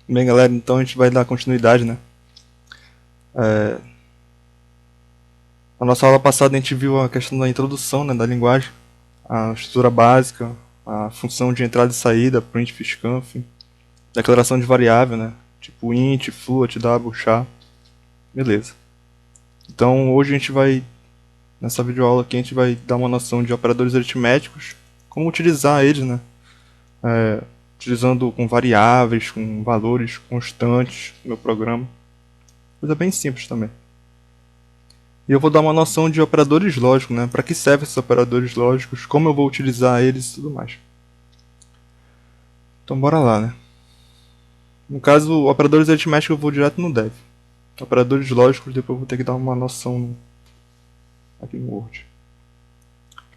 Bem, galera, então a gente vai dar continuidade, né? Na nossa aula passada a gente viu a questão da introdução, né, da linguagem, a estrutura básica, a função de entrada e saída, printf, scanf, declaração de variável, né? Tipo int, float, double, char. Beleza. Então hoje a gente vai, nessa videoaula aqui, a gente vai dar uma noção de operadores aritméticos, como utilizar eles, né? Utilizando com variáveis, com valores constantes no meu programa. Coisa bem simples também. E eu vou dar uma noção de operadores lógicos, né? Para que servem esses operadores lógicos, como eu vou utilizar eles e tudo mais. Então bora lá, né? No caso, operadores aritméticos eu vou direto no dev. Operadores lógicos depois eu vou ter que dar uma noção aqui no Word.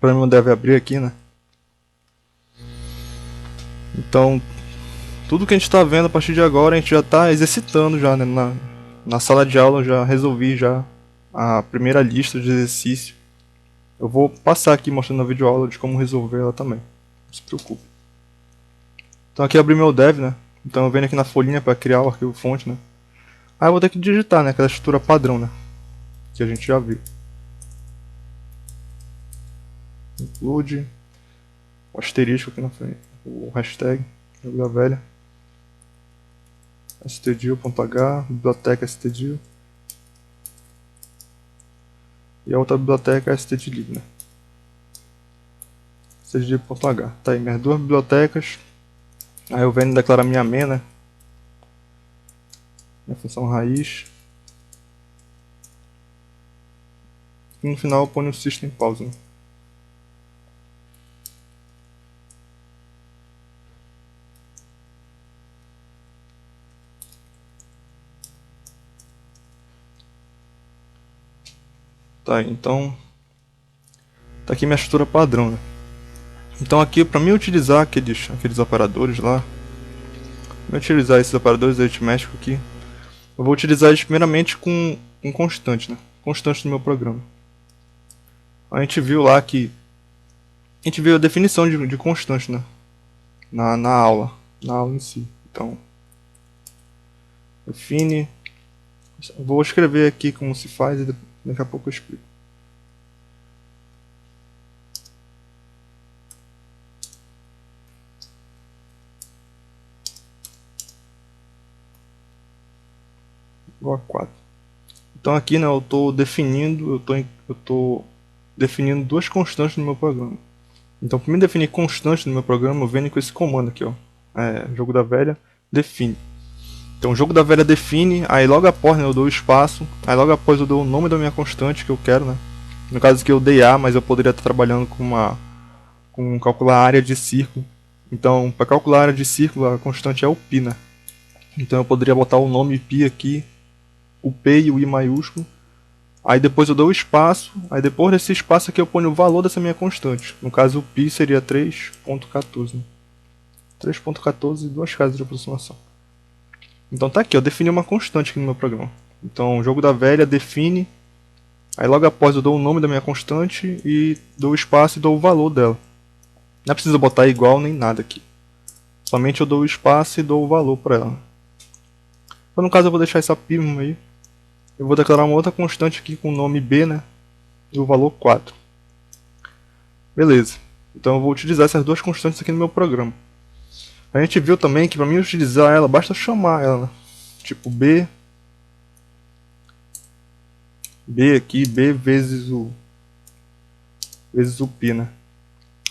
Para mim o dev abrir aqui, né? Então, tudo que a gente está vendo a partir de agora, a gente já está exercitando já, né? Na sala de aula eu já resolvi já a primeira lista de exercício. Eu vou passar aqui mostrando na videoaula de como resolver ela também. Não se preocupe. Então aqui eu abri meu dev, né? Então eu venho aqui na folhinha para criar o arquivo fonte, né? Aí eu vou ter que digitar, né? Aquela estrutura padrão, né? Que a gente já viu. Include o asterisco aqui na frente, o hashtag, jogo da velha, stdio.h, biblioteca stdio, e a outra biblioteca é stdlib, né? stdio.h. Tá aí minhas duas bibliotecas. Aí eu venho declarar minha main, né? Minha função raiz. E no final eu ponho o system pause, né? Tá, então tá aqui minha estrutura padrão, né? Então aqui, para mim utilizar aqueles operadores lá, para utilizar esses operadores aritméticos aqui, eu vou utilizar eles primeiramente com constante, né? Constante no meu programa. A gente viu lá que a gente viu a definição de constante, né? Na aula em si. Então, define. Vou escrever aqui como se faz e daqui a pouco eu explico. Igual a 4. Então aqui, né, eu estou definindo duas constantes no meu programa. Então, para me definir constante no meu programa, eu venho com esse comando aqui, ó. Jogo da velha, define. Então, o jogo da velha define, aí logo após, né, eu dou o espaço, aí logo após eu dou o nome da minha constante que eu quero, né. No caso aqui eu dei A, mas eu poderia estar trabalhando com calcular a área de círculo. Então, para calcular a área de círculo, a constante é o π, né. Então eu poderia botar o nome π aqui, o P e o I maiúsculo. Aí depois eu dou o espaço, aí depois desse espaço aqui eu ponho o valor dessa minha constante. No caso o π seria 3.14, né? 3.14 e duas casas de aproximação. Então tá aqui, eu defini uma constante aqui no meu programa. Então o jogo da velha define, aí logo após eu dou o nome da minha constante e dou o espaço e dou o valor dela. Não é preciso botar igual nem nada aqui. Somente eu dou o espaço e dou o valor para ela. Então no caso eu vou deixar essa π aí. Eu vou declarar uma outra constante aqui com o nome b, né? E o valor 4. Beleza. Então eu vou utilizar essas duas constantes aqui no meu programa. A gente viu também que para mim utilizar ela, basta chamar ela, né? Tipo b aqui, b vezes o π, né?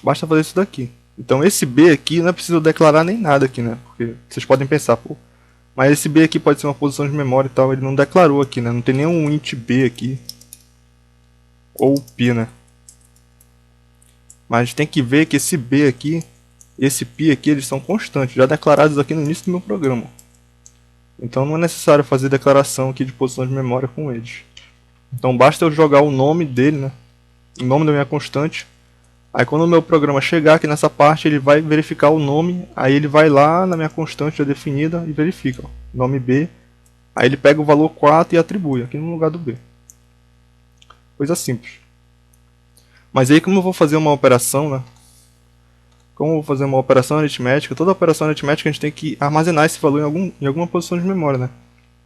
Basta fazer isso daqui. Então esse b aqui não é preciso declarar nem nada aqui, né? Porque vocês podem pensar, pô, mas esse b aqui pode ser uma posição de memória e tal, ele não declarou aqui, né? Não tem nenhum int b aqui. Ou π, né? Mas a gente tem que ver que esse b aqui, esse π aqui, eles são constantes, já declarados aqui no início do meu programa. Então não é necessário fazer declaração aqui de posição de memória com eles. Então basta eu jogar o nome dele, né? O nome da minha constante. Aí quando o meu programa chegar aqui nessa parte, ele vai verificar o nome, aí ele vai lá na minha constante já definida e verifica, ó, nome b, aí ele pega o valor 4 e atribui aqui no lugar do b. Coisa simples. Mas aí como eu vou fazer uma operação, né? como eu vou fazer uma operação aritmética, toda operação aritmética a gente tem que armazenar esse valor em alguma posição de memória, né?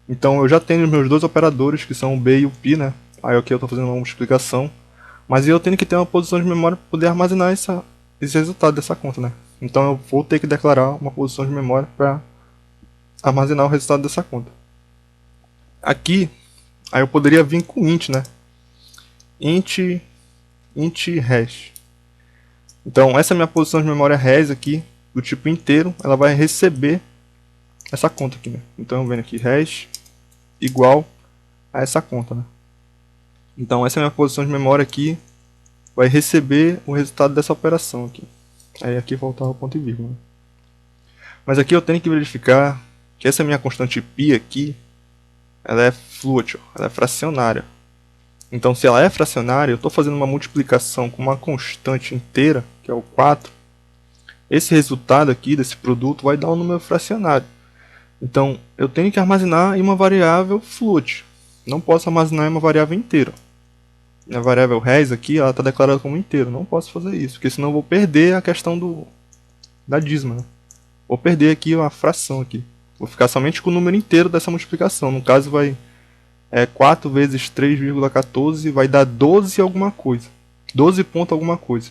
Então eu já tenho os meus dois operadores, que são o B e o P, né? Aí aqui eu estou fazendo uma multiplicação. Mas eu tenho que ter uma posição de memória para poder armazenar esse resultado dessa conta, né? Então eu vou ter que declarar uma posição de memória para armazenar o resultado dessa conta. Aqui, aí eu poderia vir com int, né? Int hash. Então essa minha posição de memória hash aqui, do tipo inteiro, ela vai receber essa conta aqui, né? Então eu venho aqui hash igual a essa conta, né? Então essa é a minha posição de memória aqui, vai receber o resultado dessa operação aqui. Aí aqui faltava o ponto e vírgula, né? Mas aqui eu tenho que verificar que essa minha constante π aqui, ela é float, ela é fracionária. Então se ela é fracionária, eu estou fazendo uma multiplicação com uma constante inteira, que é o 4. Esse resultado aqui desse produto vai dar um número fracionário. Então eu tenho que armazenar em uma variável float. Não posso armazenar em uma variável inteira. A variável res aqui, ela está declarada como inteiro. Não posso fazer isso, porque senão eu vou perder a questão da dízima, né? Vou perder aqui a fração aqui. Vou ficar somente com o número inteiro dessa multiplicação. No caso vai 4 vezes 3,14 vai dar 12 alguma coisa. 12 ponto alguma coisa.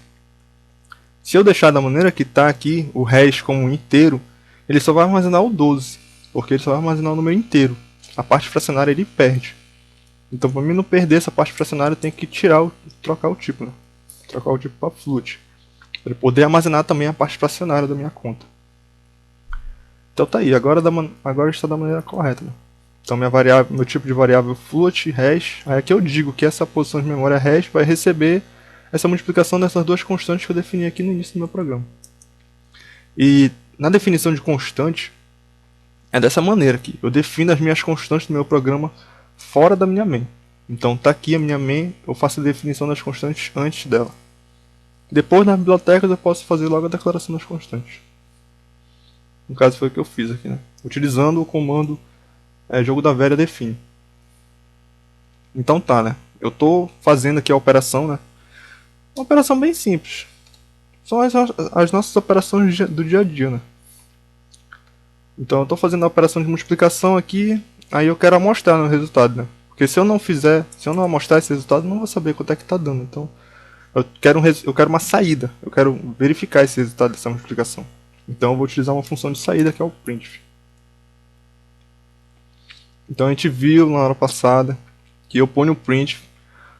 Se eu deixar da maneira que está aqui, o res como inteiro, ele só vai armazenar o 12. Porque ele só vai armazenar o número inteiro. A parte fracionária ele perde. Então, para mim não perder essa parte fracionária, eu tenho que trocar o tipo, né? Trocar o tipo para float, para poder armazenar também a parte fracionária da minha conta. Então tá aí, agora está da maneira correta, né? Então meu tipo de variável float, hash, aí aqui eu digo que essa posição de memória hash vai receber essa multiplicação dessas duas constantes que eu defini aqui no início do meu programa. E na definição de constante, é dessa maneira aqui. Eu defino as minhas constantes do meu programa fora da minha main. Então tá aqui a minha main, eu faço a definição das constantes antes dela. Depois nas bibliotecas eu posso fazer logo a declaração das constantes. No caso foi o que eu fiz aqui, né? Utilizando o comando jogo da velha define. Então tá, né? Eu tô fazendo aqui a operação, né? Uma operação bem simples. São as nossas operações do dia a dia, né? Então eu tô fazendo a operação de multiplicação aqui. Aí eu quero amostrar no resultado, né? Porque se eu não amostrar esse resultado, eu não vou saber quanto é que está dando. Então, eu quero uma saída. Eu quero verificar esse resultado dessa multiplicação. Então, eu vou utilizar uma função de saída, que é o printf. Então, a gente viu na hora passada que eu ponho o printf.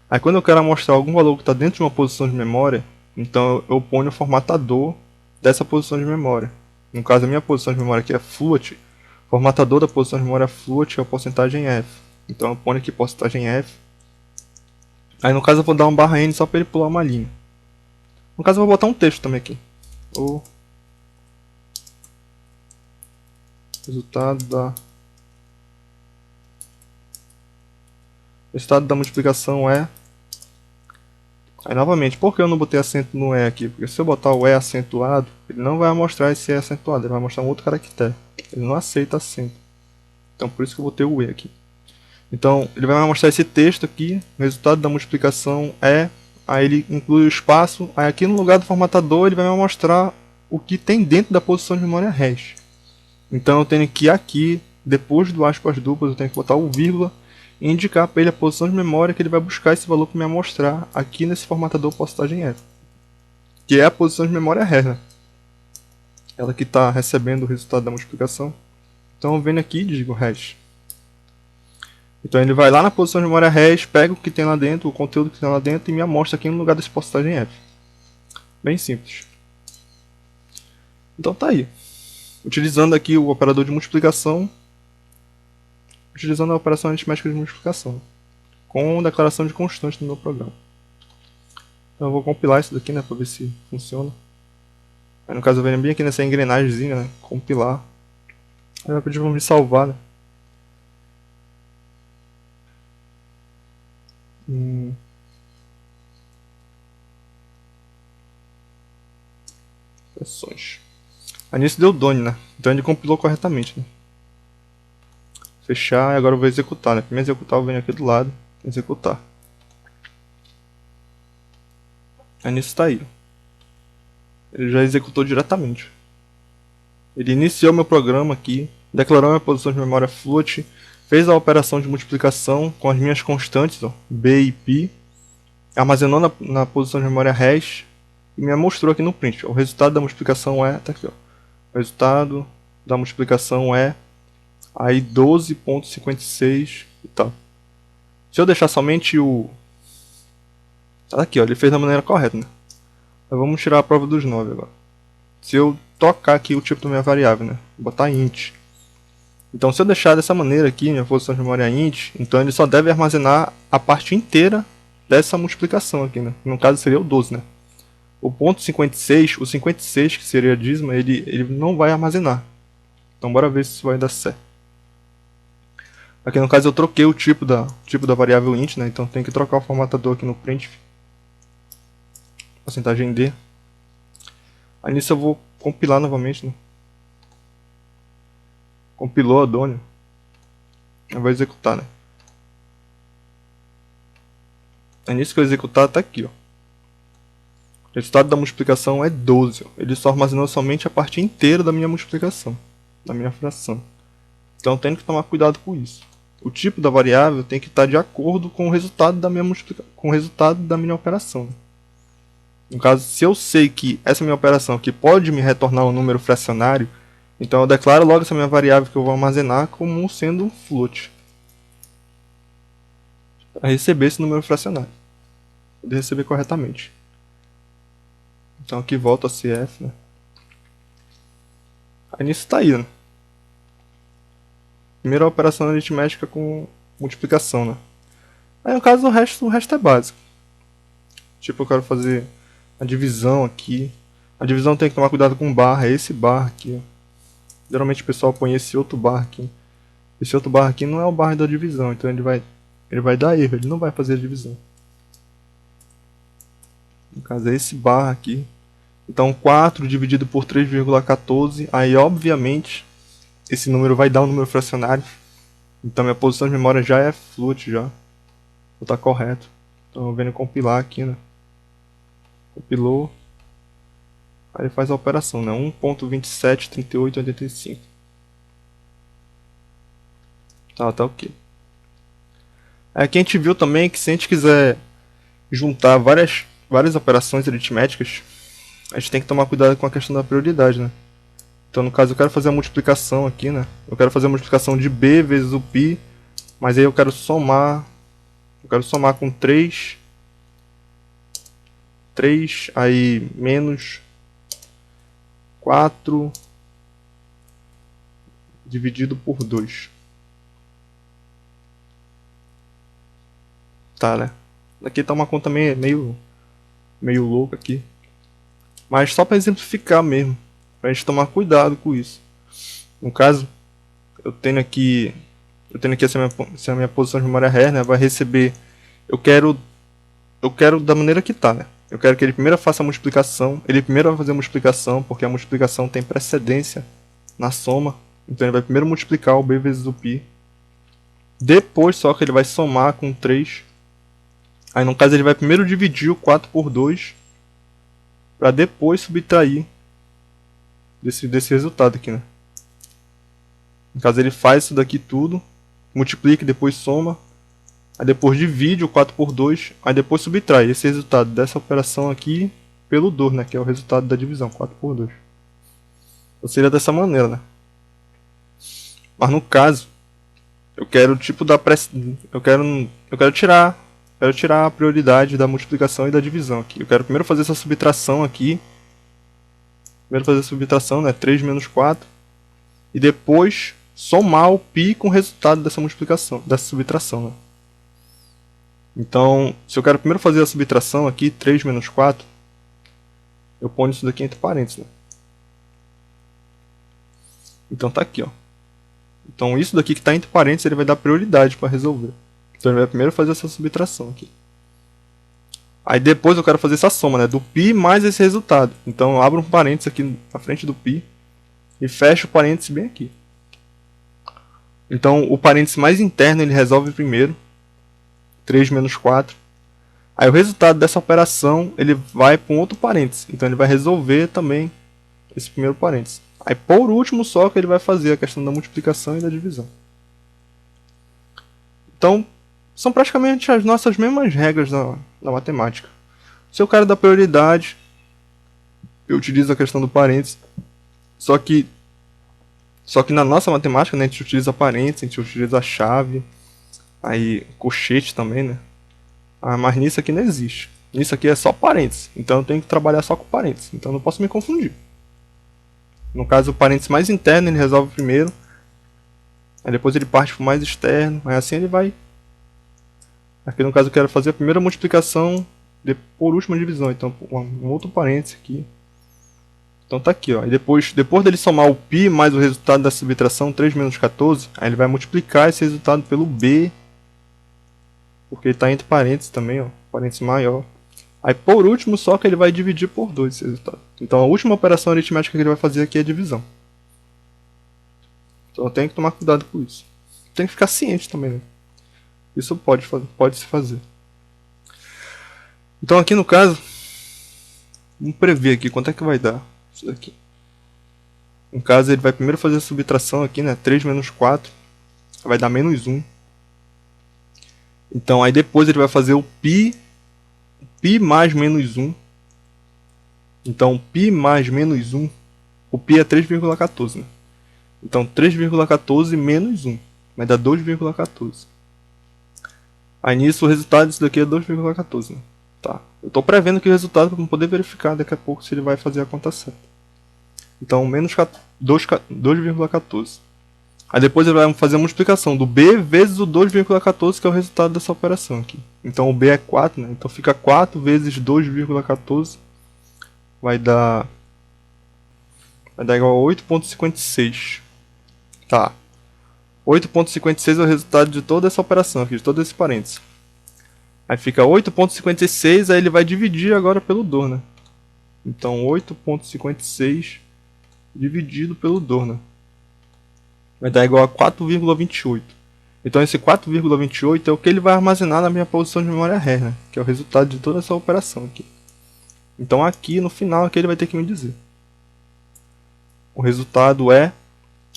Aí, quando eu quero amostrar algum valor que está dentro de uma posição de memória, então eu ponho o formatador dessa posição de memória. No caso, a minha posição de memória aqui é float. O formatador da posição de memória float é a porcentagem F. Então eu ponho aqui porcentagem F. Aí no caso eu vou dar um barra N só para ele pular uma linha. No caso eu vou botar um texto também aqui. O resultado da multiplicação é... Aí novamente, por que eu não botei acento no E aqui? Porque se eu botar o E acentuado, ele não vai mostrar esse E acentuado, ele vai mostrar um outro caractere. Ele não aceita acento. Então por isso que eu botei o E aqui. Então ele vai mostrar esse texto aqui, o resultado da multiplicação é, aí ele inclui o espaço, aí aqui no lugar do formatador ele vai me mostrar o que tem dentro da posição de memória hash. Então eu tenho que aqui, depois do aspas duplas, eu tenho que botar o vírgula e indicar para ele a posição de memória que ele vai buscar esse valor para me mostrar aqui nesse formatador porcentagem F. Que é a posição de memória hash, né? Ela que está recebendo o resultado da multiplicação. Então eu venho aqui e digo hash. Então ele vai lá na posição de memória hash, pega o que tem lá dentro, o conteúdo que tem lá dentro e me amostra aqui no lugar desse porcentagem F. Bem simples. Então tá aí. Utilizando aqui o operador de multiplicação, utilizando a operação aritmética de multiplicação, com declaração de constante no meu programa. Então eu vou compilar isso daqui, né, para ver se funciona. Aí, no caso eu venho bem aqui nessa engrenagemzinha, né, compilar. Aí vai pedir para me salvar, né. Versões. Aí nisso deu done, né? Então ele compilou corretamente, né? Fechar e agora eu vou executar, né? Para executar eu venho aqui do lado, executar. Aí nisso tá aí. Ele já executou diretamente. Ele iniciou meu programa aqui, declarou minha posição de memória float, fez a operação de multiplicação com as minhas constantes, ó, b e π, armazenou na posição de memória hash e me mostrou aqui no print. O resultado da multiplicação é, tá aqui, ó. O resultado da multiplicação é aí 12.56 e tal. Se eu deixar somente o... Tá aqui, ó, ele fez da maneira correta, né? Então vamos tirar a prova dos 9 agora. Se eu tocar aqui o tipo da minha variável, né? Vou botar int. Então se eu deixar dessa maneira aqui, minha posição de memória int, então ele só deve armazenar a parte inteira dessa multiplicação aqui, né? No caso seria o 12, né? O ponto 56, o 56 que seria a dízima, ele não vai armazenar. Então bora ver se isso vai dar certo. Aqui no caso eu troquei o tipo da variável int, né? Então tem que trocar o formatador aqui no print. Porcentagem D. Aí nisso eu vou compilar novamente, né? Compilou a Dônia. Eu vou executar, né? Aí nisso que eu executar tá aqui, ó. O resultado da multiplicação é 12. Ó. Ele só armazenou somente a parte inteira da minha multiplicação, da minha fração. Então tenho que tomar cuidado com isso. O tipo da variável tem que estar de acordo com o resultado da minha com o resultado da minha operação. No caso, se eu sei que essa minha operação aqui pode me retornar um número fracionário, então eu declaro logo essa minha variável que eu vou armazenar como sendo um float. Para receber esse número fracionário. Poder receber corretamente. Então aqui volta a CF, né? Aí nisso tá aí, né? Primeira operação aritmética com multiplicação, né? Aí no caso o resto é básico. Tipo, eu quero fazer a divisão aqui. A divisão tem que tomar cuidado com barra, esse barra aqui, ó. Geralmente o pessoal põe esse outro barra aqui. Esse outro barra aqui não é o barra da divisão, então ele vai dar erro, ele não vai fazer a divisão. No caso é esse barra aqui. Então 4 dividido por 3,14, aí obviamente esse número vai dar um número fracionário. Então minha posição de memória já é float já. Então tá correto. Então vendo compilar aqui, né? Compilou. Aí ele faz a operação, né? 1.273885. Tá ok. Aqui a gente viu também que se a gente quiser juntar várias operações aritméticas, a gente tem que tomar cuidado com a questão da prioridade, né? Então no caso eu quero fazer a multiplicação aqui, né? Eu quero fazer a multiplicação de b vezes o π, mas aí eu quero somar com 3 aí menos 4 dividido por 2. Tá, né? Aqui tá uma conta meio louca aqui. Mas só para exemplificar mesmo, pra gente tomar cuidado com isso. No caso, eu tenho aqui essa minha posição de memória hash, né? Vai receber, eu quero da maneira que tá, né? Eu quero que ele primeiro faça a multiplicação. Ele primeiro vai fazer a multiplicação, porque a multiplicação tem precedência na soma. Então ele vai primeiro multiplicar o b vezes o π. Depois só que ele vai somar com 3. Aí no caso ele vai primeiro dividir o 4 por 2. Para depois subtrair desse resultado aqui, né? No caso ele faz isso daqui tudo. Multiplica e depois soma. Aí depois divide o 4 por 2, aí depois subtrai esse resultado dessa operação aqui pelo 2, né, que é o resultado da divisão, 4 por 2. Então seria dessa maneira, né? Mas no caso, eu quero tipo da eu quero tirar a prioridade da multiplicação e da divisão aqui. Eu quero primeiro fazer essa subtração aqui. Primeiro fazer a subtração, né, 3 menos 4, e depois somar o π com o resultado dessa multiplicação, dessa subtração, né? Então, se eu quero primeiro fazer a subtração aqui, 3 menos 4, eu ponho isso daqui entre parênteses, né? Então tá aqui, ó. Então isso daqui que está entre parênteses, ele vai dar prioridade para resolver. Então ele vai primeiro fazer essa subtração aqui. Aí depois eu quero fazer essa soma, né, do π mais esse resultado. Então eu abro um parênteses aqui na frente do π e fecho o parênteses bem aqui. Então o parênteses mais interno ele resolve primeiro. 3 menos 4. Aí o resultado dessa operação ele vai para um outro parênteses. Então ele vai resolver também esse primeiro parênteses. Aí por último só que ele vai fazer a questão da multiplicação e da divisão. Então são praticamente as nossas mesmas regras na matemática. Se eu quero dar prioridade, eu utilizo a questão do parênteses. Só que na nossa matemática, né, a gente utiliza parênteses, a gente utiliza a chave, aí colchete também, né? Mas nisso aqui não existe. Nisso aqui é só parênteses. Então eu tenho que trabalhar só com parênteses. Então eu não posso me confundir. No caso, o parênteses mais interno ele resolve primeiro. Aí depois ele parte para o mais externo. Aí assim ele vai. Aqui no caso eu quero fazer a primeira multiplicação por última divisão. Então um outro parênteses aqui. Então tá aqui, ó. E depois dele somar o π mais o resultado da subtração 3 menos 14, aí ele vai multiplicar esse resultado pelo b. Porque ele está entre parênteses também, ó. Parênteses maior. Aí por último só que ele vai dividir por 2 esse resultado. Então a última operação aritmética que ele vai fazer aqui é a divisão. Então eu tenho que tomar cuidado com isso. Tem que ficar ciente também, né? Isso pode se fazer. Então aqui no caso, vamos prever aqui quanto é que vai dar isso daqui. No caso ele vai primeiro fazer a subtração aqui, né? 3 menos 4 vai dar menos 1. Então aí depois ele vai fazer o π mais menos 1. Então π mais menos 1, o π é 3,14, né? Então 3,14 menos 1 vai dar 2,14. Aí nisso o resultado disso daqui é 2,14, né? Tá. Eu estou prevendo aqui o resultado para poder verificar daqui a pouco se ele vai fazer a conta certa. Então menos 2,14. Aí depois ele vai fazer a multiplicação do b vezes o 2,14, que é o resultado dessa operação aqui. Então o b é 4, né? Então fica 4 vezes 2,14 vai dar igual a 8,56. Tá. 8,56 é o resultado de toda essa operação aqui, de todo esse parênteses. Aí fica 8,56, aí ele vai dividir agora pelo dor, né? Então 8,56 dividido pelo dor, né? Vai dar igual a 4,28. Então esse 4,28 é o que ele vai armazenar na minha posição de memória RAM, né? Que é o resultado de toda essa operação aqui. Então aqui no final aqui ele vai ter que me dizer. O resultado é...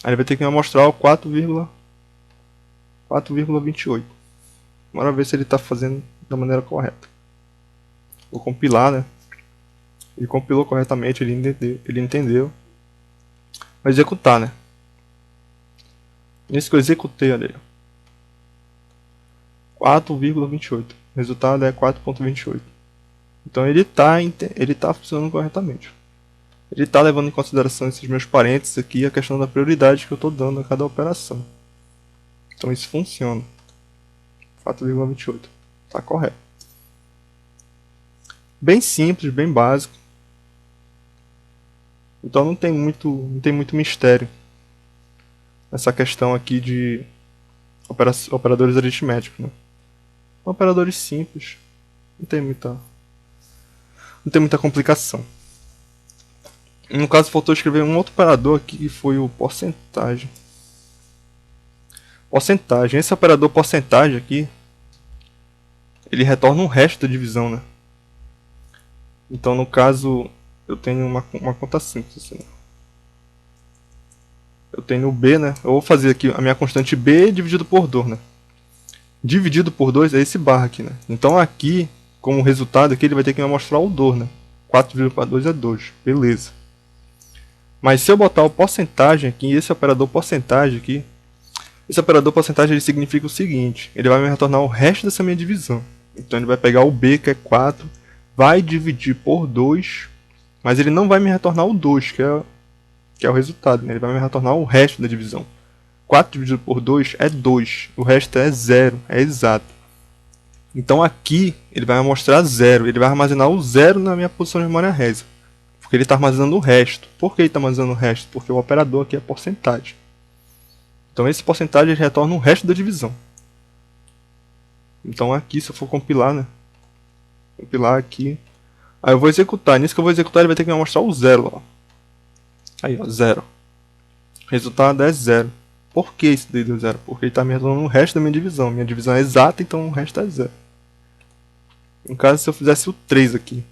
Aí ele vai ter que me mostrar o 4,28. Bora ver se ele está fazendo da maneira correta. Vou compilar, né? Ele compilou corretamente, ele entendeu. Vai executar, né? Nesse que eu executei, olha aí. 4,28. O resultado é 4,28. Então ele tá funcionando corretamente. Ele está levando em consideração esses meus parênteses aqui e a questão da prioridade que eu estou dando a cada operação. Então isso funciona. 4,28. Está correto. Bem simples, bem básico. Então não tem muito mistério essa questão aqui de operadores aritméticos, né? Operadores simples, não tem muita complicação. No caso faltou escrever um outro operador aqui que foi o porcentagem. Esse operador porcentagem aqui, ele retorna um resto da divisão, né? Então no caso eu tenho uma conta simples assim, né? Eu tenho o B, né? Eu vou fazer aqui a minha constante B dividido por 2, né? Dividido por 2 é esse barra aqui, né? Então aqui, como resultado aqui, ele vai ter que me mostrar o 2, né? 4 dividido por 2 é 2. Beleza. Mas se eu botar o porcentagem aqui, esse operador porcentagem aqui, esse operador porcentagem ele significa o seguinte, ele vai me retornar o resto dessa minha divisão. Então ele vai pegar o B, que é 4, vai dividir por 2, mas ele não vai me retornar o 2, que é o resultado, né? Ele vai me retornar o resto da divisão. 4 dividido por 2 é 2, o resto é 0, é exato. Então aqui ele vai me mostrar 0, ele vai armazenar o 0 na minha posição de memória RAM. Porque ele está armazenando o resto. Por que ele está armazenando o resto? Porque o operador aqui é porcentagem. Então esse porcentagem ele retorna o resto da divisão. Então aqui, se eu for compilar, né? Compilar aqui. Aí eu vou executar. Nisso que eu vou executar, ele vai ter que me mostrar o 0. Ó. Aí, ó, 0. O resultado é 0. Por que isso daí deu 0? Porque ele está me retornando o resto da minha divisão. Minha divisão é exata, então o resto é 0. No caso, se eu fizesse o 3 aqui,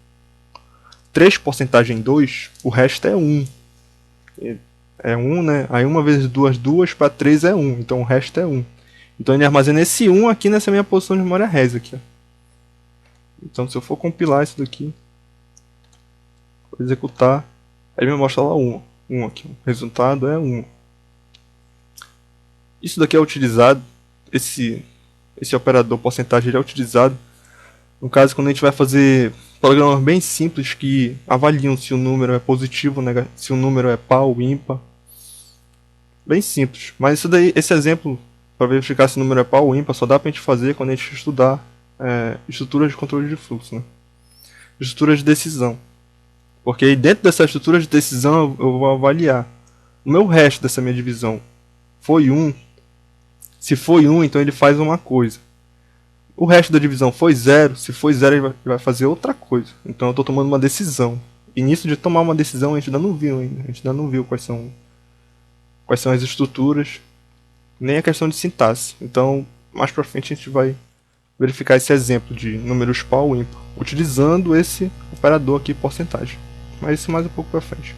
3 porcentagem 2, o resto é 1. É 1, né? Aí 1 vezes 2, 2, para 3 é 1. Então o resto é 1. Então ele armazena esse 1 aqui nessa minha posição de memória res aqui. Ó. Então se eu for compilar isso daqui, vou executar, ele me mostra lá 1. 1 aqui. O resultado é 1. Isso daqui é utilizado, esse operador porcentagem ele é utilizado no caso quando a gente vai fazer programas bem simples que avaliam se o número é positivo, se o número é par ou ímpar. Bem simples. Mas isso daí, esse exemplo para verificar se o número é par ou ímpar só dá para a gente fazer quando a gente estudar estruturas de controle de fluxo, né? Estruturas de decisão. Porque aí dentro dessa estrutura de decisão eu vou avaliar o meu resto dessa minha divisão foi 1. Se foi 1, então ele faz uma coisa. O resto da divisão foi 0. Se foi 0, ele vai fazer outra coisa. Então eu estou tomando uma decisão. E nisso de tomar uma decisão a gente ainda não viu ainda. A gente ainda não viu quais são as estruturas, nem a questão de sintaxe. Então mais pra frente a gente vai verificar esse exemplo de números par ou ímpar, utilizando esse operador aqui, porcentagem. Mas isso mais um pouco pra frente.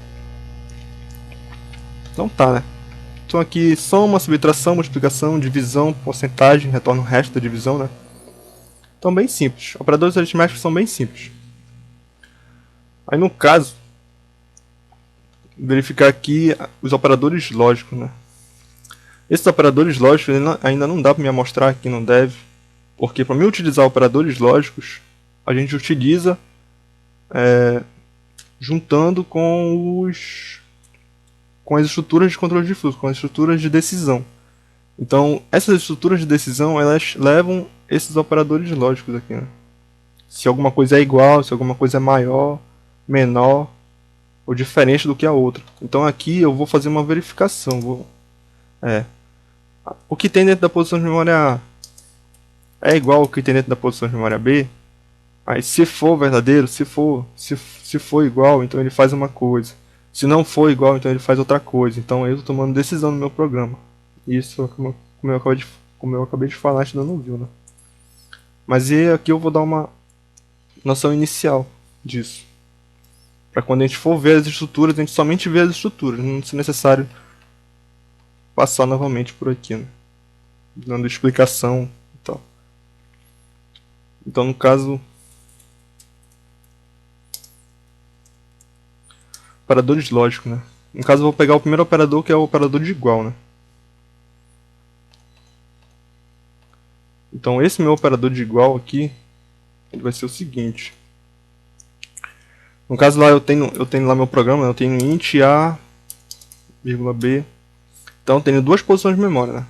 Então tá, né? Então aqui soma, subtração, multiplicação, divisão, porcentagem, retorna o resto da divisão, né? Então bem simples. Operadores aritméticos são bem simples. Aí no caso, verificar aqui os operadores lógicos, né? Esses operadores lógicos ainda não dá para me mostrar aqui no dev, porque para mim utilizar operadores lógicos, a gente utiliza juntando com as estruturas de controle de fluxo, com as estruturas de decisão. Então, essas estruturas de decisão, elas levam esses operadores lógicos aqui, né? Se alguma coisa é igual, se alguma coisa é maior, menor ou diferente do que a outra. Então aqui eu vou fazer uma verificação. O que tem dentro da posição de memória A é igual ao que tem dentro da posição de memória B? Aí se for verdadeiro, se for igual, então ele faz uma coisa. Se não for igual, então ele faz outra coisa. Então eu estou tomando decisão no meu programa. Isso, como eu acabei de falar, a gente ainda não viu, né? Mas aqui eu vou dar uma noção inicial disso. Para quando a gente for ver as estruturas, a gente somente vê as estruturas. Não é necessário passar novamente por aqui, né? Dando explicação e tal. Então no caso, operadores lógicos, né? No caso eu vou pegar o primeiro operador, que é o operador de igual, né? Então esse meu operador de igual aqui, ele vai ser o seguinte. No caso lá eu tenho lá meu programa, eu tenho int a, b. Então eu tenho duas posições de memória, né?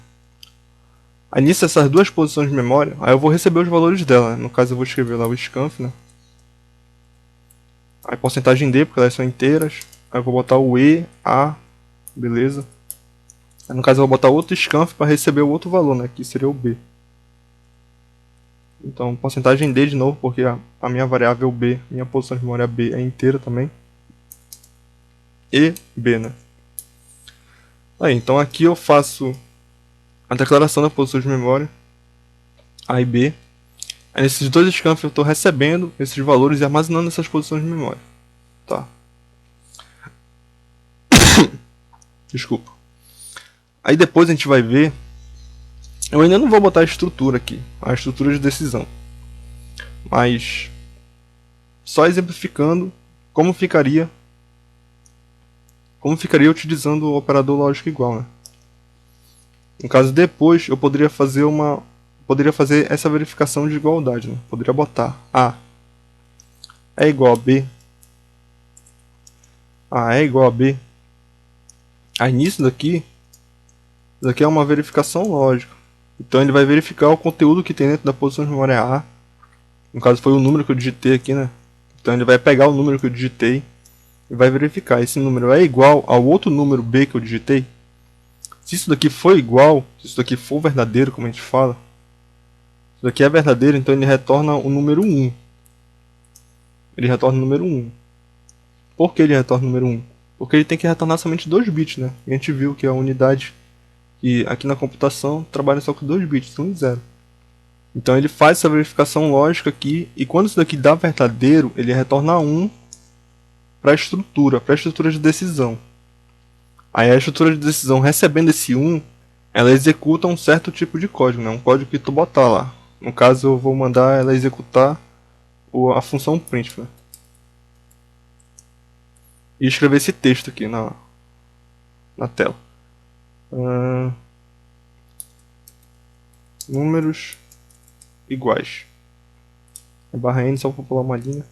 Aí nisso essas duas posições de memória, aí eu vou receber os valores dela, né? No caso eu vou escrever lá o scanf, né? Aí porcentagem d, porque elas são inteiras. Aí eu vou botar o e, a, beleza. Aí no caso eu vou botar outro scanf para receber o outro valor, né? Que seria o b. Então porcentagem d de novo, porque a minha variável b, minha posição de memória b é inteira também. E b, né? Aí, então aqui eu faço a declaração da posição de memória A e B. Aí nesses dois scanf eu estou recebendo esses valores e armazenando essas posições de memória. Tá. Desculpa. Aí depois a gente vai ver. Eu ainda não vou botar a estrutura aqui, a estrutura de decisão. Mas só exemplificando como ficaria utilizando o operador lógico igual, né? No caso, depois eu poderia fazer essa verificação de igualdade, né? Poderia botar A é igual a B. A é igual a B. Aí nisso daqui, isso daqui é uma verificação lógica. Então ele vai verificar o conteúdo que tem dentro da posição de memória A. No caso foi o número que eu digitei aqui, né? Então ele vai pegar o número que eu digitei e vai verificar. Esse número é igual ao outro número B que eu digitei? Se isso daqui for igual, se isso daqui for verdadeiro, como a gente fala, se isso daqui é verdadeiro, então ele retorna o número 1. Ele retorna o número 1. Por que ele retorna o número 1? Porque ele tem que retornar somente 2 bits, né? E a gente viu que a unidade que aqui na computação trabalha só com 2 bits, 1 e 0. Então ele faz essa verificação lógica aqui, e quando isso daqui dá verdadeiro, ele retorna 1 para a estrutura de decisão. Aí a estrutura de decisão, recebendo esse 1, ela executa um certo tipo de código, né? Um código que tu botar lá. No caso, eu vou mandar ela executar a função print, né? E escrever esse texto aqui na tela. Números iguais. A barra N só para pular uma linha.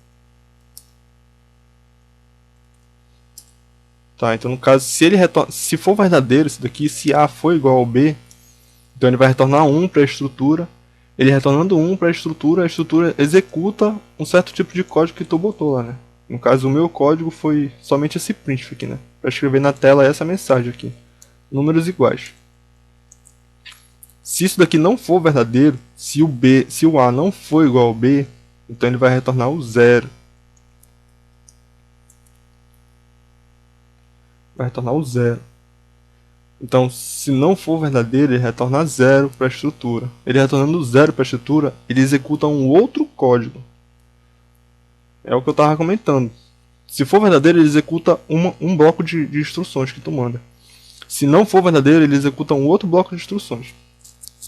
Tá, então no caso, se for verdadeiro isso daqui, se A for igual ao B, então ele vai retornar 1 para a estrutura. Ele retornando 1 para a estrutura executa um certo tipo de código que tu botou lá, né? No caso, o meu código foi somente esse print aqui, né? Para escrever na tela essa mensagem aqui. Números iguais. Se isso daqui não for verdadeiro, se o A não for igual ao B, então ele vai retornar o 0. Vai retornar o 0. Então, se não for verdadeiro, ele retorna 0 para a estrutura. Ele retornando 0 para a estrutura, ele executa um outro código. É o que eu estava comentando. Se for verdadeiro, ele executa um bloco de instruções que tu manda. Se não for verdadeiro, ele executa um outro bloco de instruções.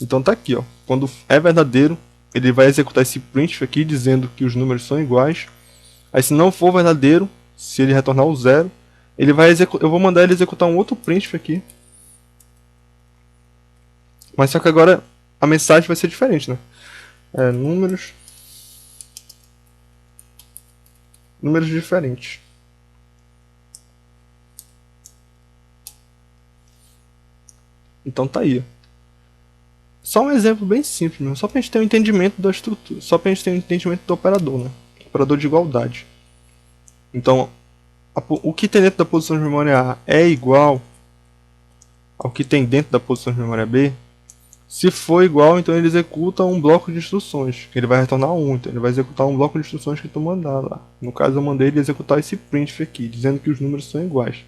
Então tá aqui, ó. Quando é verdadeiro, ele vai executar esse print aqui dizendo que os números são iguais. Aí se não for verdadeiro, se ele retornar o 0, ele vai eu vou mandar ele executar um outro print aqui. Mas só que agora a mensagem vai ser diferente, né? Números diferentes. Então tá aí. Só um exemplo bem simples mesmo, só pra gente ter um entendimento da estrutura, só pra gente ter um entendimento do operador, né? Operador de igualdade. Então, o que tem dentro da posição de memória A é igual ao que tem dentro da posição de memória B. Se for igual, então ele executa um bloco de instruções, que ele vai retornar 1, então ele vai executar um bloco de instruções que tu mandar lá. No caso, eu mandei ele executar esse print aqui, dizendo que os números são iguais.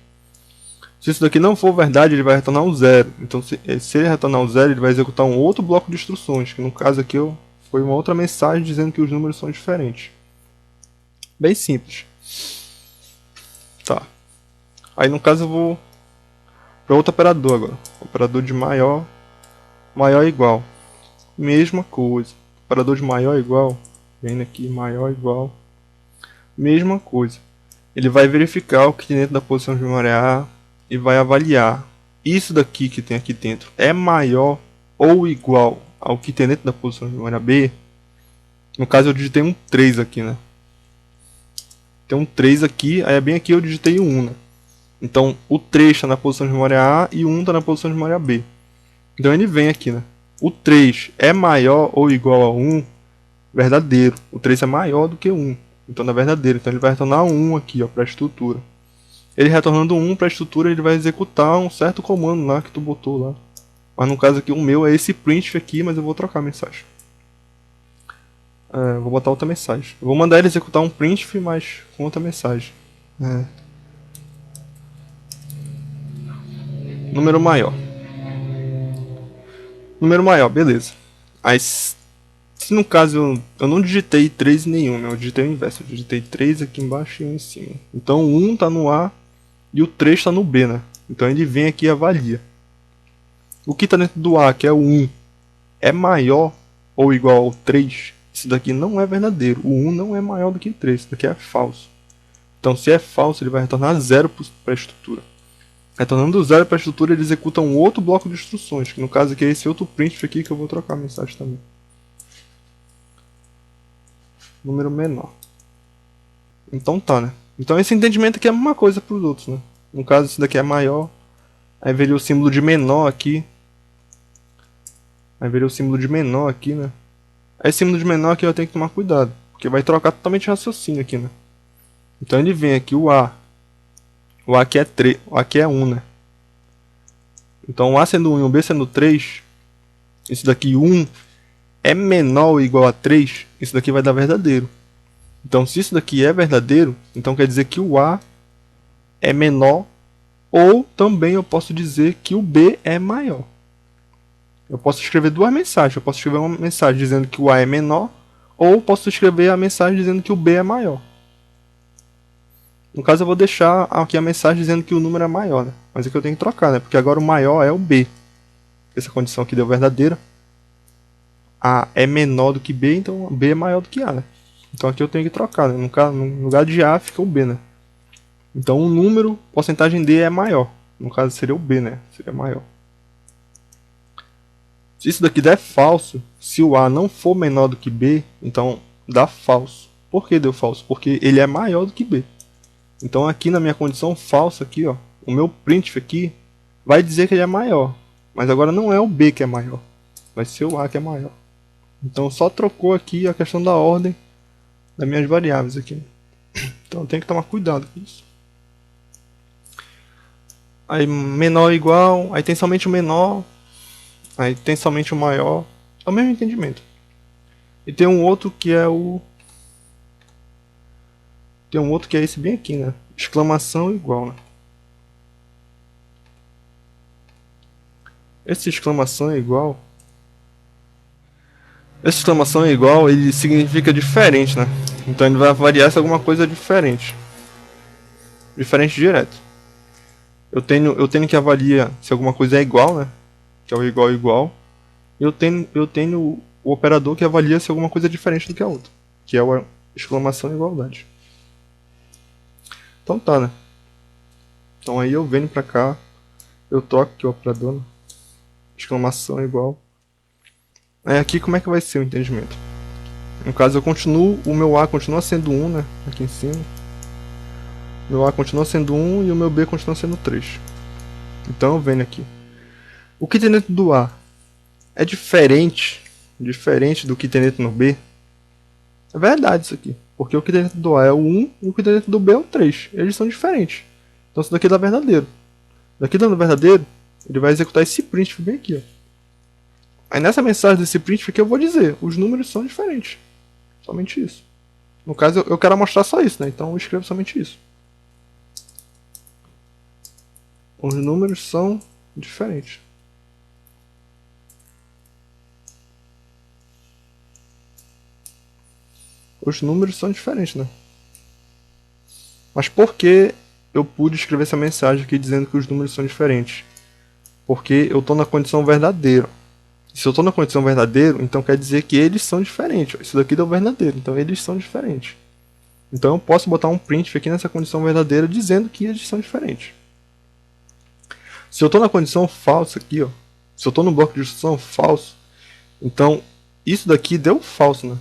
Se isso daqui não for verdade, ele vai retornar um 0. Então, se ele retornar um 0, ele vai executar um outro bloco de instruções, que no caso aqui foi uma outra mensagem dizendo que os números são diferentes. Bem simples. Tá. Aí no caso eu vou para outro operador agora. Operador de maior igual. Mesma coisa. Operador de maior igual. Vendo aqui, maior igual. Mesma coisa. Ele vai verificar o que tem dentro da posição de memória A e vai avaliar. Isso daqui que tem aqui dentro é maior ou igual ao que tem dentro da posição de memória B. No caso eu digitei um 3 aqui, né? Tem um 3 aqui, aí bem aqui eu digitei um 1, né? Então o 3 está na posição de memória A e o 1 está na posição de memória B. Então ele vem aqui, né? O 3 é maior ou igual a 1, verdadeiro. O 3 é maior do que 1, então é verdadeiro. Então ele vai retornar 1 aqui, ó, para a estrutura. Ele retornando 1 para a estrutura, ele vai executar um certo comando lá que tu botou lá. Mas no caso aqui o meu é esse print aqui, mas eu vou trocar a mensagem. Vou botar outra mensagem. Eu vou mandar ele executar um print, mas com outra mensagem. Número maior. Número maior, beleza. Aí, se no caso eu não digitei 3 nenhum, né? Eu digitei o inverso. Eu digitei 3 aqui embaixo e 1 em cima. Então o 1 está no A e o 3 está no B, né? Então ele vem aqui e avalia. O que está dentro do A, que é o 1, é maior ou igual ao 3? Isso daqui não é verdadeiro. O 1 não é maior do que 3. Isso daqui é falso. Então se é falso, ele vai retornar 0 para a estrutura. Retornando 0 para a estrutura, ele executa um outro bloco de instruções, que no caso aqui é esse outro print aqui que eu vou trocar a mensagem também. Número menor. Então tá, né? Então esse entendimento aqui é a mesma coisa para os outros, né? No caso esse daqui é maior, aí veria o símbolo de menor aqui. Aí veria o símbolo de menor aqui, né? Esse símbolo de menor aqui eu tenho que tomar cuidado, porque vai trocar totalmente o raciocínio aqui, né? Então ele vem aqui o A. O A aqui é 3, o A aqui é 1, né? Então o A sendo 1 e o B sendo 3, esse daqui 1 é menor ou igual a 3, isso daqui vai dar verdadeiro. Então se isso daqui é verdadeiro, então quer dizer que o A é menor, ou também eu posso dizer que o B é maior. Eu posso escrever duas mensagens. Eu posso escrever uma mensagem dizendo que o A é menor, ou posso escrever a mensagem dizendo que o B é maior. No caso, eu vou deixar aqui a mensagem dizendo que o número é maior, né? Mas aqui eu tenho que trocar, né? Porque agora o maior é o B. Essa condição aqui deu verdadeira. A é menor do que B, então B é maior do que A, né? Então aqui eu tenho que trocar, né? No lugar de A fica o B, né? Então o número, porcentagem D é maior. No caso seria o B, né? Seria maior. Se isso daqui der falso, se o A não for menor do que B, então dá falso. Por que deu falso? Porque ele é maior do que B. Então aqui na minha condição falsa aqui, ó, o meu printf aqui vai dizer que ele é maior. Mas agora não é o B que é maior, vai ser o A que é maior. Então só trocou aqui a questão da ordem das minhas variáveis aqui. Então tem que tomar cuidado com isso. Aí menor ou igual, aí tem somente o menor, aí tem somente o maior. É o mesmo entendimento. E tem um outro que é o... Tem um outro que é esse bem aqui, né? Exclamação igual, né? Esse exclamação é igual... Essa exclamação é igual, ele significa diferente, né? Então ele vai variar se alguma coisa é diferente. Diferente direto. Eu tenho que avaliar se alguma coisa é igual, né? Que é o igual igual. E eu tenho o operador que avalia se alguma coisa é diferente do que a outra. Que é a exclamação igualdade. Então tá, né? Então aí eu venho pra cá. Eu troco aqui o operador, né? Exclamação igual. Aí aqui como é que vai ser o entendimento? No caso eu continuo, o meu A continua sendo 1, né? Aqui em cima. Meu A continua sendo 1 e o meu B continua sendo 3. Então eu venho aqui. O que tem dentro do A é diferente do que tem dentro do B? É verdade isso aqui. Porque o que tem dentro do A é o 1 e o que tem dentro do B é o 3. Eles são diferentes. Então isso daqui dá verdadeiro. Daqui dando verdadeiro, ele vai executar esse printf bem aqui, ó. Aí nessa mensagem desse printf aqui eu vou dizer, os números são diferentes. Somente isso. No caso eu quero mostrar só isso, né? Então eu escrevo somente isso. Os números são diferentes. Os números são diferentes, né? Mas por que eu pude escrever essa mensagem aqui dizendo que os números são diferentes? Porque eu estou na condição verdadeira. Se eu estou na condição verdadeira, então quer dizer que eles são diferentes. Isso daqui deu verdadeiro, então eles são diferentes. Então eu posso botar um printf aqui nessa condição verdadeira dizendo que eles são diferentes. Se eu estou na condição falsa aqui, ó, se eu estou no bloco de instrução falso, então isso daqui deu falso, né?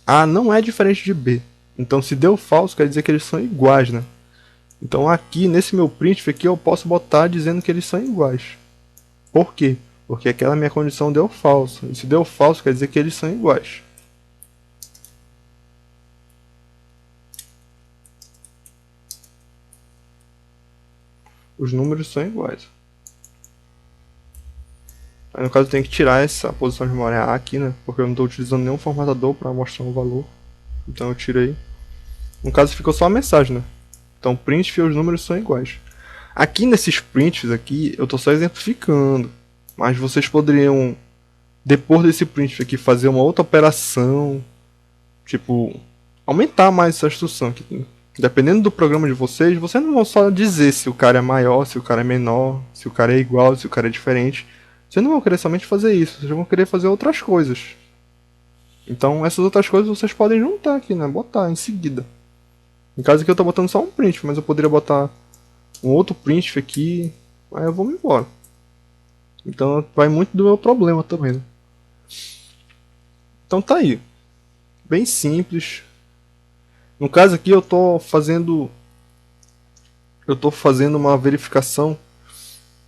A não é diferente de B. Então se deu falso quer dizer que eles são iguais, né? Então aqui nesse meu printf aqui eu posso botar dizendo que eles são iguais. Por quê? Porque aquela minha condição deu falso. E se deu falso quer dizer que eles são iguais. Os números são iguais. Aí no caso eu tenho que tirar essa posição de memória A aqui, né? Porque eu não estou utilizando nenhum formatador para mostrar um valor. Então eu tirei. No caso ficou só a mensagem, né? Então printf e os números são iguais. Aqui nesses printfs aqui eu estou só exemplificando. Mas vocês poderiam, depois desse printf aqui, fazer uma outra operação. Tipo, aumentar mais essa instrução aqui. Dependendo do programa de vocês não vão só dizer se o cara é maior, se o cara é menor, se o cara é igual, se o cara é diferente. Vocês não vão querer somente fazer isso, vocês vão querer fazer outras coisas. Então essas outras coisas vocês podem juntar aqui, né? Botar em seguida. No caso aqui eu estou botando só um printf, mas eu poderia botar um outro printf aqui, aí eu vou me embora. Então vai muito do meu problema também, né? Então tá aí. Bem simples. No caso aqui eu estou fazendo uma verificação,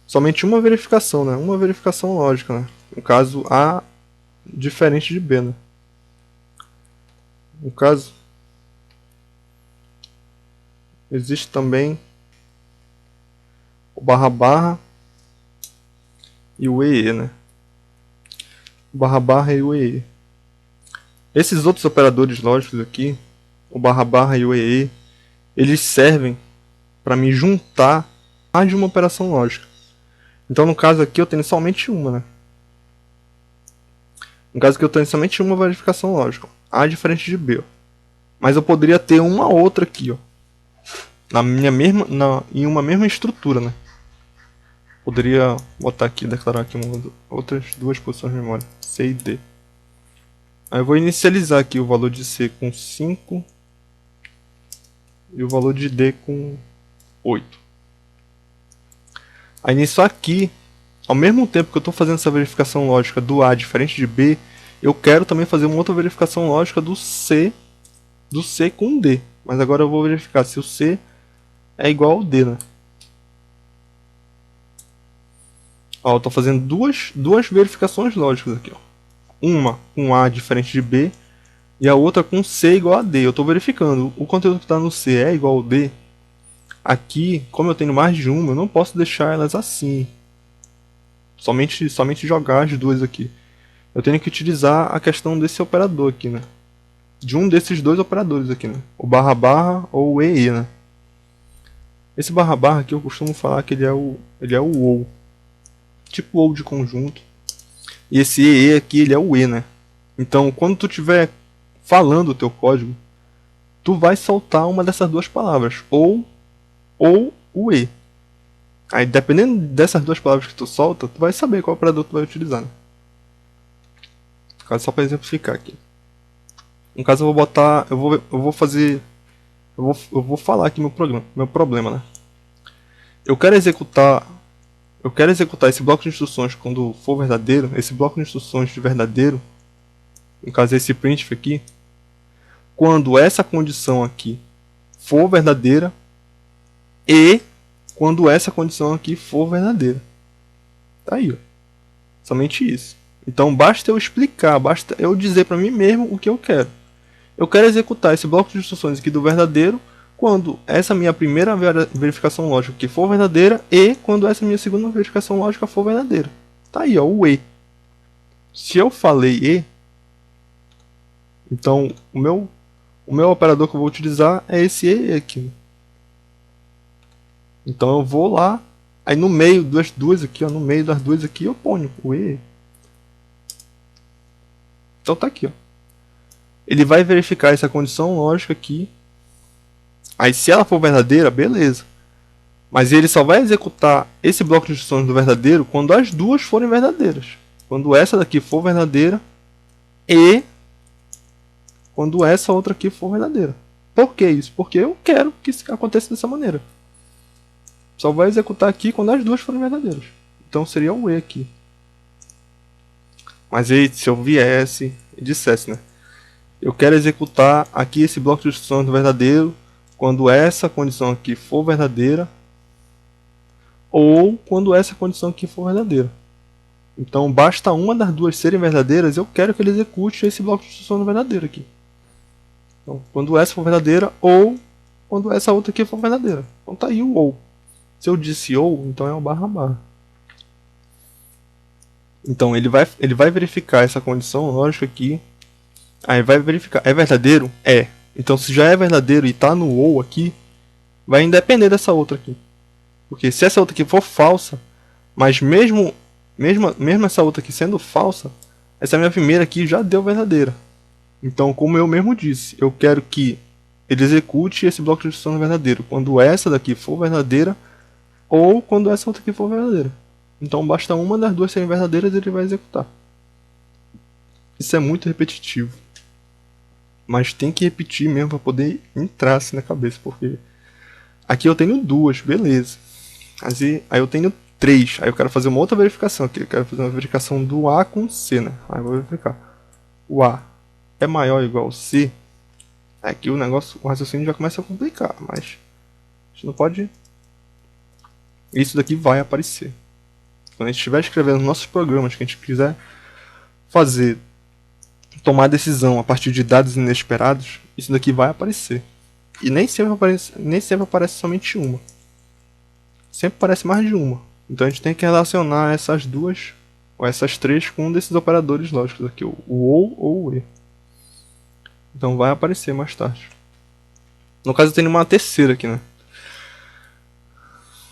somente uma verificação, né? Uma verificação lógica, né? No caso A diferente de B, né? No caso existe também o barra barra e o EE, né? O barra barra e o EE. Esses outros operadores lógicos aqui, o barra barra e o EE, eles servem para me juntar mais de uma operação lógica. Então no caso aqui eu tenho somente uma, né? No caso que eu tenho somente uma verificação lógica, A diferente de B, ó. Mas eu poderia ter uma outra aqui, ó, em uma mesma estrutura, né? Poderia botar aqui, declarar aqui outras duas posições de memória, C e D. Aí eu vou inicializar aqui o valor de C com 5 e o valor de D com 8. Aí nisso aqui, ao mesmo tempo que eu estou fazendo essa verificação lógica do A diferente de B, eu quero também fazer uma outra verificação lógica do C com D. Mas agora eu vou verificar se o C é igual ao D, né? Ó, eu estou fazendo duas verificações lógicas aqui, ó. Uma com A diferente de B e a outra com C igual a D. Eu estou verificando o conteúdo que está no C é igual ao D. Aqui, como eu tenho mais de uma, eu não posso deixar elas assim. Somente jogar as duas aqui. Eu tenho que utilizar a questão desse operador aqui, né? De um desses dois operadores aqui, né? O barra barra ou o EE, né? Esse barra barra aqui eu costumo falar que ele é o OU. Tipo OU de conjunto. E esse EE aqui, ele é o E, né? Então, quando tu estiver falando o teu código, tu vai soltar uma dessas duas palavras. Ou o E. Aí, dependendo dessas duas palavras que tu solta, tu vai saber qual operador tu vai utilizar, né? Só para exemplificar aqui. No caso, eu vou botar... Eu vou falar aqui meu problema, né? Eu quero executar esse bloco de instruções quando for verdadeiro, esse bloco de instruções de verdadeiro, no caso esse printf aqui, quando essa condição aqui for verdadeira e quando essa condição aqui for verdadeira. Tá aí, ó. Somente isso. Então basta eu explicar, basta eu dizer para mim mesmo o que eu quero. Eu quero executar esse bloco de instruções aqui do verdadeiro quando essa minha primeira verificação lógica que for verdadeira e quando essa minha segunda verificação lógica for verdadeira. Tá aí, ó, o E. Se eu falei E, então o meu operador que eu vou utilizar é esse E aqui. Então eu vou lá, aí no meio das duas aqui, ó, no meio das duas aqui eu ponho o E. Então tá aqui, ó. Ele vai verificar essa condição lógica aqui. Aí se ela for verdadeira, beleza. Mas ele só vai executar esse bloco de instruções do verdadeiro quando as duas forem verdadeiras. Quando essa daqui for verdadeira e quando essa outra aqui for verdadeira. Por que isso? Porque eu quero que isso aconteça dessa maneira. Só vai executar aqui quando as duas forem verdadeiras. Então seria o E aqui. Mas aí, se eu viesse e dissesse, né? Eu quero executar aqui esse bloco de instruções do verdadeiro quando essa condição aqui for verdadeira ou quando essa condição aqui for verdadeira. Então basta uma das duas serem verdadeiras, eu quero que ele execute esse bloco de instruções verdadeiro aqui. Então, quando essa for verdadeira ou quando essa outra aqui for verdadeira. Então tá aí o ou. Se eu disse ou, então é o barra barra. Então ele vai verificar essa condição lógica aqui. Aí vai verificar, é verdadeiro? É. Então se já é verdadeiro e está no ou aqui, vai independer dessa outra aqui. Porque se essa outra aqui for falsa, mas mesmo essa outra aqui sendo falsa, essa minha primeira aqui já deu verdadeira. Então, como eu mesmo disse, eu quero que ele execute esse bloco de instrução verdadeiro quando essa daqui for verdadeira ou quando essa outra aqui for verdadeira. Então basta uma das duas serem verdadeiras e ele vai executar. Isso é muito repetitivo. Mas tem que repetir mesmo para poder entrar assim na cabeça, porque aqui eu tenho duas, beleza. Aí eu tenho três, aí eu quero fazer uma outra verificação aqui. Eu quero fazer uma verificação do A com C, né? Aí eu vou verificar. O A é maior ou igual ao C. Aqui o raciocínio já começa a complicar, mas a gente não pode... Isso daqui vai aparecer. Quando a gente estiver escrevendo nossos programas, que a gente quiser tomar decisão a partir de dados inesperados, isso daqui vai aparecer. E nem sempre aparece somente uma. Sempre aparece mais de uma. Então a gente tem que relacionar essas duas, ou essas três, com um desses operadores lógicos aqui, o ou o E. Então vai aparecer mais tarde. No caso eu tenho uma terceira aqui, né?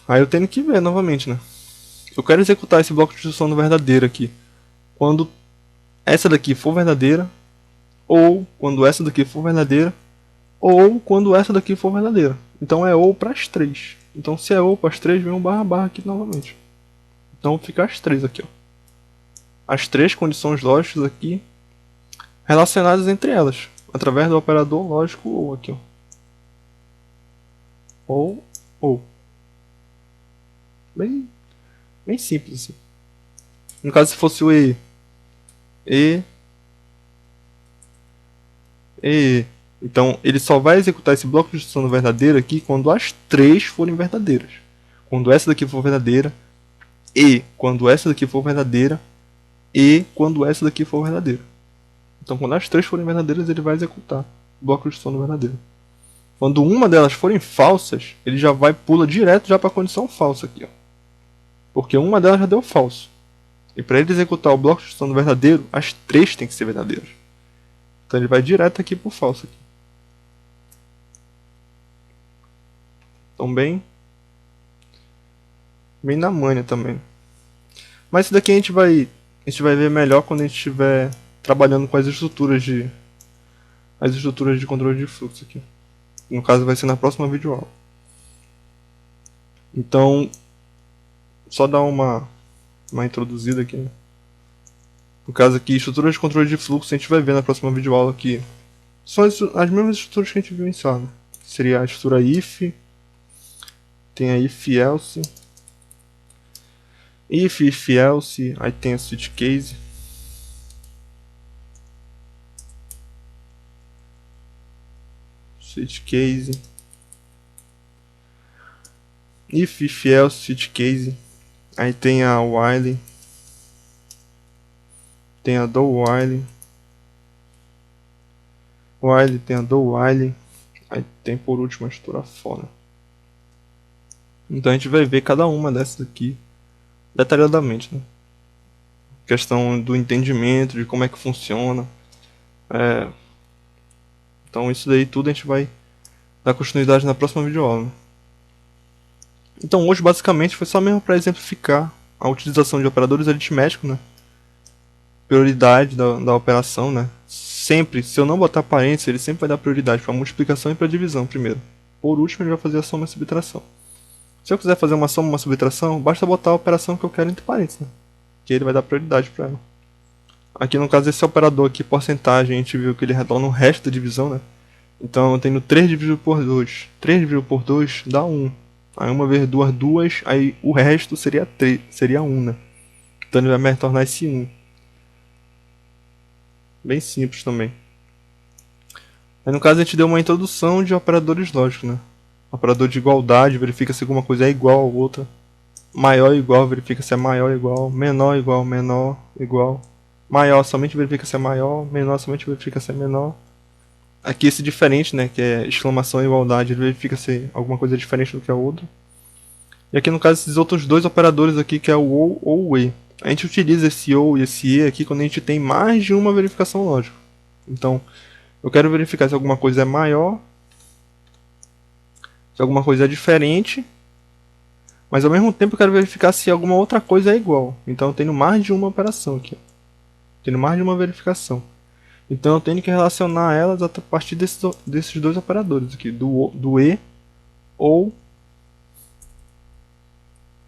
Aí eu tenho que ver novamente, né? Eu quero executar esse bloco de instrução no verdadeiro aqui quando essa daqui for verdadeira, ou quando essa daqui for verdadeira, ou quando essa daqui for verdadeira. Então é ou para as três. Então se é ou para as três, vem um barra barra aqui novamente. Então fica as três aqui, ó. As três condições lógicas aqui relacionadas entre elas, através do operador lógico ou aqui, ó. Ou. Bem simples assim. No caso, se fosse o E. Então, ele só vai executar esse bloco de instrução verdadeiro aqui quando as três forem verdadeiras. Quando essa daqui for verdadeira, e quando essa daqui for verdadeira, e quando essa daqui for verdadeira. Então, quando as três forem verdadeiras, ele vai executar o bloco de instrução verdadeiro. Quando uma delas forem falsas, ele já pula direto já para a condição falsa aqui, ó. Porque uma delas já deu falso. E para ele executar o bloco de instrução verdadeiro, as três têm que ser verdadeiras. Então ele vai direto aqui para o falso aqui. Então bem na manha também. Mas isso daqui a gente vai ver melhor quando a gente estiver trabalhando com as estruturas de controle de fluxo aqui. No caso vai ser na próxima videoaula. Então, só dar uma introduzida aqui, né? No caso aqui, estruturas de controle de fluxo, a gente vai ver na próxima videoaula aqui. São as mesmas estruturas que a gente viu em sala, né? Seria a estrutura if, tem a if else, if else, aí tem a switch case. Switch case. If else, switch case. Aí tem a while. Tem a do while. While, tem a do while. Aí tem por último a estrutura for. Então a gente vai ver cada uma dessas aqui detalhadamente, né? Questão do entendimento, de como é que funciona. Então isso daí tudo a gente vai dar continuidade na próxima videoaula, né? Então hoje basicamente foi só mesmo para exemplificar a utilização de operadores aritméticos, né? Prioridade da operação, né? Sempre, se eu não botar parênteses, ele sempre vai dar prioridade para multiplicação e para divisão primeiro. Por último ele vai fazer a soma e a subtração. Se eu quiser fazer uma soma e uma subtração, basta botar a operação que eu quero entre parênteses, né? Que ele vai dar prioridade para ela. Aqui no caso esse operador aqui, porcentagem, a gente viu que ele retorna o resto da divisão, né? Então eu tenho 3 dividido por 2. 3 dividido por 2 dá 1. Aí 1 vezes 2, 2. Aí o resto seria 3, seria 1, né? Então ele vai me retornar esse 1. Bem simples também. Aí no caso a gente deu uma introdução de operadores lógicos, né? Operador de igualdade, verifica se alguma coisa é igual a outra. Maior ou igual, verifica se é maior ou igual. Menor igual, menor igual. Maior somente verifica se é maior. Menor somente verifica se é menor. Aqui esse diferente, né, que é exclamação e igualdade, ele verifica se alguma coisa é diferente do que a outra. E aqui no caso esses outros dois operadores aqui, que é o ou o e. A gente utiliza esse ou e esse e aqui quando a gente tem mais de uma verificação lógica. Então, eu quero verificar se alguma coisa é maior, se alguma coisa é diferente, mas ao mesmo tempo eu quero verificar se alguma outra coisa é igual. Então eu tenho mais de uma operação aqui. Tenho mais de uma verificação. Então eu tenho que relacionar elas a partir desses dois operadores aqui, do e ou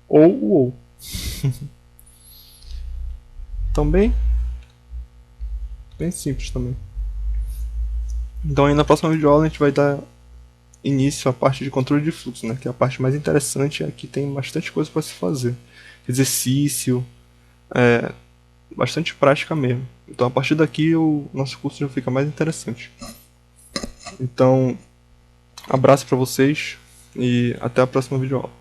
o ou. Então bem simples também. Então aí na próxima videoaula a gente vai dar início à parte de controle de fluxo, né, que é a parte mais interessante. Aqui tem bastante coisa para se fazer, exercício, bastante prática mesmo. Então a partir daqui o nosso curso já fica mais interessante. Então, abraço para vocês e até a próxima videoaula.